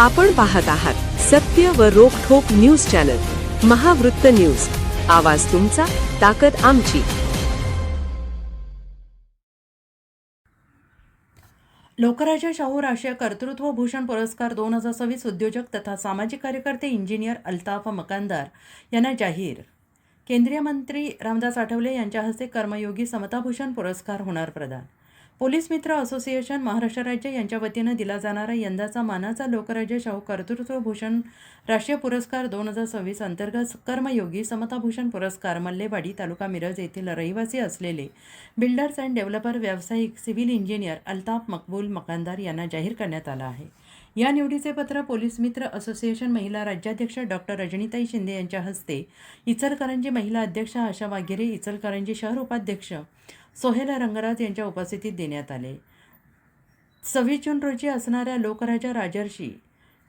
आपण पाहत आहात सत्य व रोखठोक न्यूज चॅनल महावृत्त न्यूज. आवाज तुमचा, ताकद आमची. लोकराजा शाहू राष्ट्रीय कर्तृत्व भूषण पुरस्कार 2026 उद्योजक तथा सामाजिक कार्यकर्ते इंजिनियर अल्ताफ मकानदार यांना जाहीर. केंद्रीय मंत्री रामदास आठवले यांच्या हस्ते कर्मयोगी समताभूषण पुरस्कार होणार प्रदान. पोलीस मित्र असोसिएशन महाराष्ट्र राज्य यांच्या वतीनं दिला जाणारा यंदाचा मानाचा लोकराजा शाहू कर्तृत्व भूषण राष्ट्रीय पुरस्कार 2026 अंतर्गत कर्मयोगी समताभूषण पुरस्कार मल्लेवाडी तालुका मिरज येथील रहिवासी असलेले बिल्डर्स अँड डेव्हलपर व्यावसायिक सिव्हिल इंजिनियर अल्ताफ मकबूल मकानदार यांना जाहीर करण्यात आला आहे. या निवडीचे पत्र पोलीस मित्र असोसिएशन महिला राज्याध्यक्ष डॉक्टर रजनीताई शिंदे यांच्या हस्ते, इचलकरंजी महिला अध्यक्ष आशा वाघेरे, इचलकरंजी शहर उपाध्यक्ष सोहेल रंगराज यांच्या उपस्थितीत देण्यात आले. 26 जून रोजी असणाऱ्या लोकराजा राजर्षी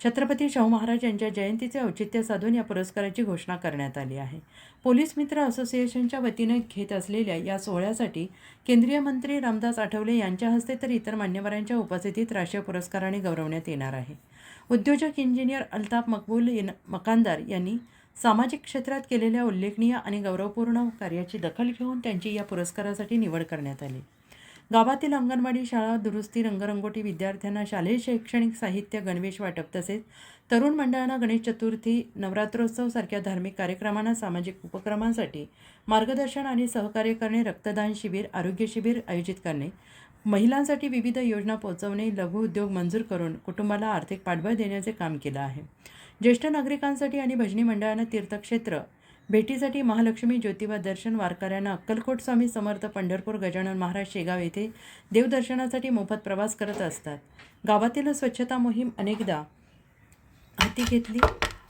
छत्रपती शाहू महाराज यांच्या जयंतीचे औचित्य साधून या पुरस्काराची घोषणा करण्यात आली आहे. पोलीस मित्र असोसिएशनच्या वतीने घेत असलेल्या या सोहळ्यासाठी केंद्रीय मंत्री रामदास आठवले यांच्या हस्ते तर इतर मान्यवरांच्या उपस्थितीत राष्ट्रीय पुरस्काराने गौरवण्यात येणार आहे. उद्योजक इंजिनियर अल्ताफ मकबूल मकानदार यांनी सामाजिक क्षेत्रात केलेल्या उल्लेखनीय आणि गौरवपूर्ण कार्याची दखल घेऊन त्यांची या पुरस्कारासाठी निवड करण्यात आली. गावातील अंगणवाडी शाळा दुरुस्ती, रंगरंगोटी, विद्यार्थ्यांना शालेय शैक्षणिक साहित्य, गणवेश वाटप तसेच तरुण मंडळांना गणेश चतुर्थी, नवरात्रोत्सव सारख्या धार्मिक कार्यक्रमांना, सामाजिक उपक्रमांसाठी मार्गदर्शन आणि सहकार्य करणे, रक्तदान शिबिर, आरोग्य शिबिर आयोजित करणे, महिलांसाठी विविध योजना पोहोचवणे, लघु उद्योग मंजूर करून कुटुंबाला आर्थिक पाठबळ देण्याचे काम केलं आहे. ज्येष्ठ नागरिकांसाठी आणि भजनी मंडळांना तीर्थक्षेत्र भेटीसाठी महालक्ष्मी ज्योतिबा दर्शन, वारकऱ्यांना अक्कलकोट स्वामी समर्थ, पंढरपूर गजानन महाराज शेगाव येथे देवदर्शनासाठी मोफत प्रवास करत असतात. गावातील स्वच्छता मोहीम अनेकदा हाती घेतली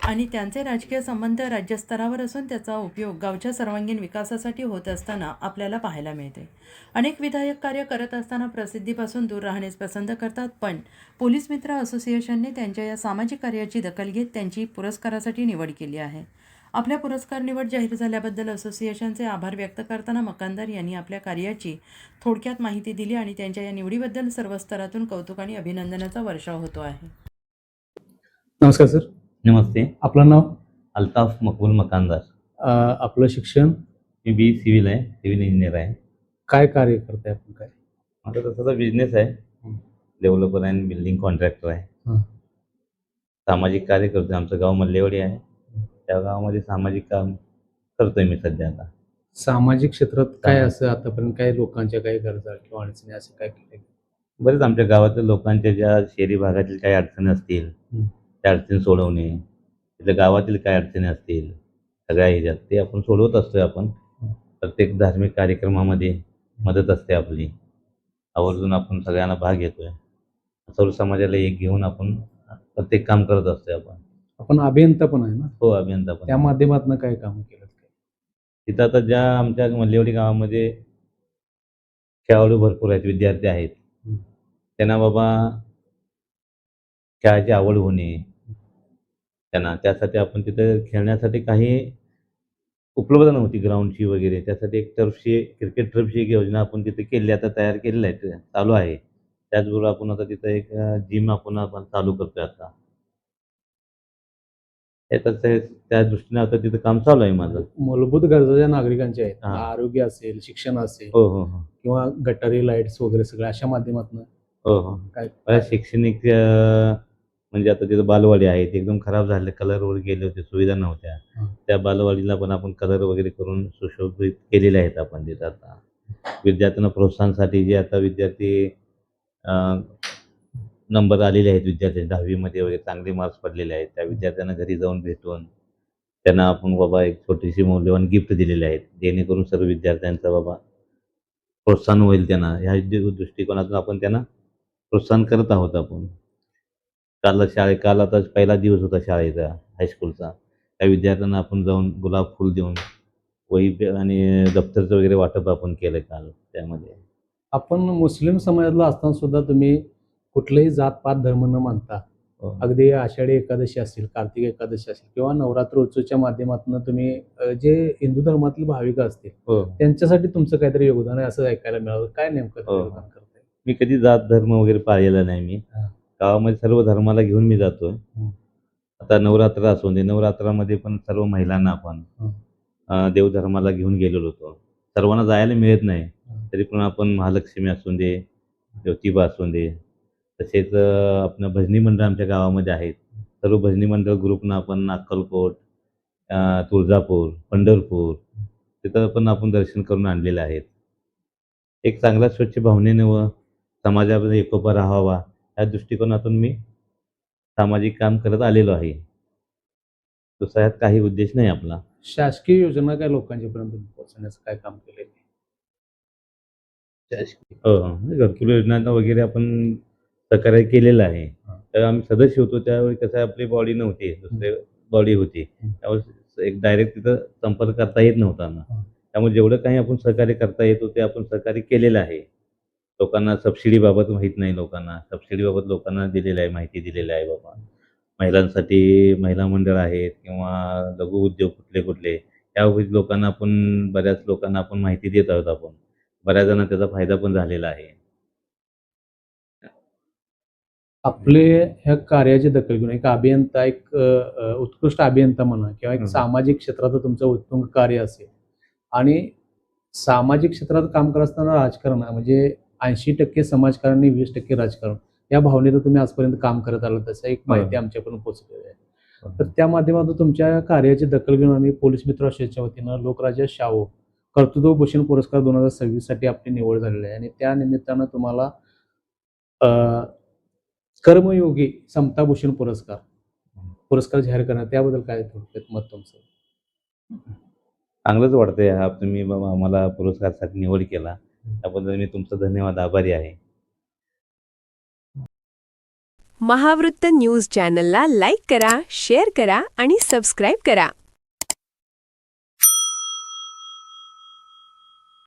आणि त्यांचे राजकीय संबंध राज्यस्तरावर असून त्याचा उपयोग गावच्या सर्वांगीण विकासासाठी होत असताना आपल्याला पाहायला मिळते. अनेक विधायक कार्य करत असताना प्रसिद्धीपासून दूर राहणेच पसंत करतात, पण पोलीस मित्र असोसिएशनने त्यांच्या या सामाजिक कार्याची दखल घेत त्यांची पुरस्कारासाठी निवड केली आहे. आपल्या पुरस्कार निवड जाहीर झाल्याबद्दल असोसिएशनचे आभार व्यक्त करताना मकानदार यांनी आपल्या कार्याची थोडक्यात माहिती दिली आणि त्यांच्या या निवडीबद्दल सर्व स्तरातून कौतुक आणि अभिनंदनाचा वर्षाव होतो आहे. नमस्कार सर. नमस्ते. आपलं नाव? अल्ताफ मकबूल मकानदार. आपलं शिक्षण? मी बी सिव्हिल आहे, सिव्हिल इंजिनियर आहे. काय कार्य करताय आपण? काय माझा तसा बिझनेस आहे, डेव्हलपर अँड बिल्डिंग कॉन्ट्रॅक्टर आहे. सामाजिक कार्य करतोय. आमचं गाव मल्लेवाडी आहे, त्या गावामध्ये सामाजिक काम करतोय मी सध्या. आता सामाजिक क्षेत्रात काय असं आतापर्यंत काय लोकांच्या काही गरजा किंवा अडचणी असं काय केलं? बरेच आमच्या गावातील लोकांच्या ज्या शहरी भागातील काही अडचणी असतील त्या अडचणी सोडवणे, तिथल्या गावातील काय अडचणी असतील सगळ्या ह्याच्यात ते आपण सोडवत असतोय. आपण प्रत्येक धार्मिक कार्यक्रमामध्ये मदत असते आपली, आवर्जून आपण सगळ्यांना भाग घेतोय. सर्व समाजाला एक घेऊन आपण प्रत्येक काम करत असतोय. आपण अभियंता पण आहे ना? हो, अभियंता पण. त्या माध्यमातून काय काम केलं? तिथं आता ज्या आमच्या मल्लेवाडी गावामध्ये खेळाडू भरपूर आहेत, विद्यार्थी आहेत, त्यांना बाबा खेळाची आवड होणे, त्यांना त्यासाठी आपण तिथं खेळण्यासाठी काही उपलब्ध नव्हती ग्राउंडची वगैरे, त्यासाठी एक टर्फची, क्रिकेट टर्फची एक योजना आपण तिथे केली, आता तयार केलेली आहे, चालू आहे. त्याचबरोबर आपण आता तिथं एक जिम आपण चालू करतोय आता. त्या दृष्टीने आता तिथं काम चालू आहे माझं. मूलभूत गरजा ज्या नागरिकांच्या आहेत, आरोग्य असेल, शिक्षण असेल, हो हो हो, किंवा गटारी लाईट्स वगैरे सगळ्या अशा माध्यमातून हो हो, काय शैक्षणिक म्हणजे आता तिथं बालवाडी आहेत, एकदम खराब झाले, कलर वगैरे गेले होते, सुविधा नव्हत्या. त्या बालवाडीला पण आपण कलर वगैरे करून सुशोभित केलेले आहेत आपण तिथं. आता विद्यार्थ्यांना प्रोत्साहनासाठी जे आता विद्यार्थी नंबर आलेले आहेत, विद्यार्थी 10वीमध्ये वगैरे चांगले मार्क्स पडलेले आहेत, त्या विद्यार्थ्यांना घरी जाऊन भेटून त्यांना आपण बाबा एक छोटीशी मौल्यवान गिफ्ट दिलेले आहेत, जेणेकरून सर्व विद्यार्थ्यांचं बाबा प्रोत्साहन होईल त्यांना. ह्या दृष्टिकोनातून आपण त्यांना प्रोत्साहन करत आहोत. आपण काल आता पहिला दिवस होता शाळेचा, हायस्कूलचा. त्या विद्यार्थ्यांना आपण जाऊन गुलाब फूल देऊन वही आणि दप्तरचं वगैरे वाटप आपण केलं काल. त्यामध्ये आपण मुस्लिम समाजातला असताना सुद्धा तुम्ही कुठलेही जातपात धर्म न मानता अगदी आषाढी एकादशी असेल, कार्तिक एकादशी असेल किंवा नवरात्र उत्सवच्या माध्यमातून तुम्ही जे हिंदू धर्मातील भाविक असतील त्यांच्यासाठी तुमचं काहीतरी योगदान आहे असं ऐकायला मिळालं. काय नेमकं योगदान करताय? मी कधी जात धर्म वगैरे पाहिलेला नाही मी. गावामध्ये सर्व धर्माला घेऊन मी जातोय. हं. आता नवरात्र असू दे, नवरात्रामध्ये पण सर्व महिलांना आपण हं. देवधर्माला घेऊन गेलेलो होतो. सर्वांना जायला मिळत नाही. हं. तरी पण आपण महालक्ष्मी असू दे, ज्योतिबा असू दे, तसेच आपलं भजनी मंडळ आमच्या गावामध्ये आहेत. सर्व भजनी मंडळ ग्रुपनं आपण अक्कलकोट, तुळजापूर, पंढरपूर तिथं पण आपण दर्शन करून आणलेले आहेत. एक चांगला स्वच्छ भावनेनं व समाजामध्ये एकोपा राहावा या दृष्टिकोनातून मी सामाजिक काम करत आलेलो आहे. दुसरा यात काही उद्देश नाही आपला. शासकीय योजना काय लोकांच्यापर्यंत पोहोचवण्याचं काय काम केलेलं आहे? हो, हो. घरकुल योजनांना वगैरे आपण सहकार्य केलेलं आहे. हां. तर आम्ही सदस्य होतो त्यावेळी कसं आहे, आपली बॉडी नव्हती, दुसरी बॉडी होती. हं. त्यावेळेस एक डायरेक्ट तिथं संपर्क करता येत नव्हता ना. हां. त्यामुळे जेवढं काही आपण सहकार्य करता येतो ते आपण सहकार्य केलेलं आहे. लोकांना सबसिडीबाबत माहीत नाही लोकांना. सबसिडीबाबत लोकांना दिलेलं आहे, माहिती दिलेली आहे बाबा. महिलांसाठी महिला मंडळ आहेत किंवा लघु उद्योग कुठले-कुठले या लोकांना आपण बऱ्याच लोकांना आपण माहिती देत आहोत आपण. बऱ्याच जणांना त्याचा फायदा पण झालेला आहे. आपले ह्या कार्याची दखल घेऊन एक अभियंता, एक उत्कृष्ट अभियंता म्हणा किंवा एक हं. सामाजिक क्षेत्रात तुमचं उत्तुंग कार्य असेल आणि सामाजिक क्षेत्रात काम करत असताना राजकारण म्हणजे 80% समाजकारण आणि 20% राजकारण या भावनेनं तुम्ही आजपर्यंत काम करत आलात, तसं एक माहिती आमच्याकडून पोहोचलेली आहे. तर त्या माध्यमातून तुमच्या कार्याची दखल घेऊन आम्ही पोलीस मित्र असोसिएशनच्या वतीनं लोकराजा शाहू कर्तृत्वभूषण पुरस्कार 2026 साठी आपली निवड झालेली आहे आणि त्या निमित्तानं तुम्हाला कर्मयोगी समताभूषण पुरस्कार जाहीर करण्यात, त्याबद्दल काय थोडक्यात मत तुमचं? चांगलंच वाटतंय हा तुम्ही बाबा आम्हाला पुरस्कारासाठी निवड केला. त्याबद्दल मी तुमचा धन्यवाद आभारी आहे. महावृत्त न्यूज चॅनलला लाईक करा, शेअर करा आणि सबस्क्राईब करा.